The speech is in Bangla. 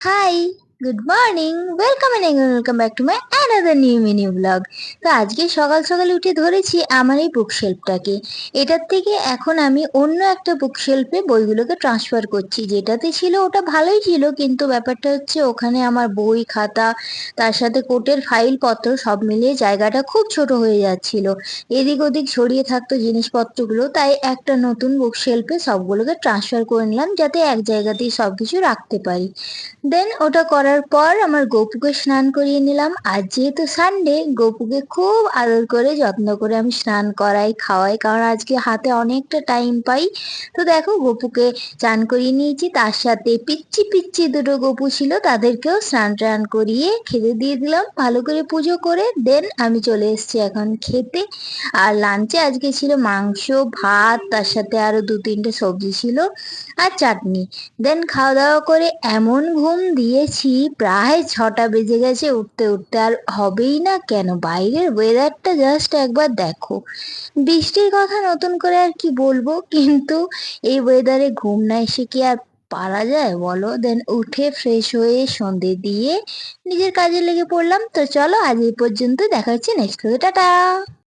High, good morning, welcome back to my another new mini blog. তো আজকে সকাল সকাল উঠে ধরেছি আমার এই বুকশেলফটাকে। এটার থেকে এখন আমি অন্য একটা বুকশেলফে বইগুলোকে ট্রান্সফার করছি। যেটাতে ছিল ওটা ভালোই ছিল, কিন্তু ব্যাপারটা হচ্ছে ওখানে আমার বই খাতা, তার সাথে কোটের ফাইল পত্র সব মিলিয়ে জায়গাটা খুব ছোট হয়ে যাচ্ছিল। এদিক ওদিক ছড়িয়ে থাকতো জিনিসপত্রগুলো, তাই একটা নতুন বুকশেলফে সবগুলোকে ট্রান্সফার করে নিলাম, যাতে এক জায়গাতেই সবকিছু রাখতে পারি। দেন ওটা করার পর আমার গপুকে স্নান করিয়ে নিলাম। আর যেহেতু সানডে, গপুকে খুব আদর করে যত্ন করে আমি স্নান করাই, খাওয়াই, কারণ আজকে হাতে অনেকটা টাইম পাই। তো দেখো, গপুকে চান করিয়ে নিয়েছি, তার সাথে পিচ্ছি পিচ্ছি দুটো গপু ছিল, তাদেরকেও স্নান টান করিয়ে খেতে দিয়ে দিলাম ভালো করে পুজো করে। দেন আমি চলে এসেছি এখন খেতে। আর লাঞ্চে আজকে ছিল মাংস, ভাত, তার সাথে আরো দু তিনটে সবজি ছিল, আর চাটনি। দেন খাওয়া দাওয়া করে এমন ঘুম দিয়েছি, প্রায় 6টা বেজে গেছে উঠতে উঠতে। আর হবেই না কেন, বাইরের ওয়েদারটা জাস্ট একবার দেখো। বৃষ্টির কথা নতুন করে আর কি বলবো, কিন্তু এই ওয়েদারে ঘুম না এসে কি আর পারা যায় বলো। দেন উঠে ফ্রেশ হয়ে সন্ধে দিয়ে নিজের কাজে লেগে পড়লাম। তো চলো, আজ এই পর্যন্ত, দেখা হচ্ছে নেক্সট ভিডিও, টাটা।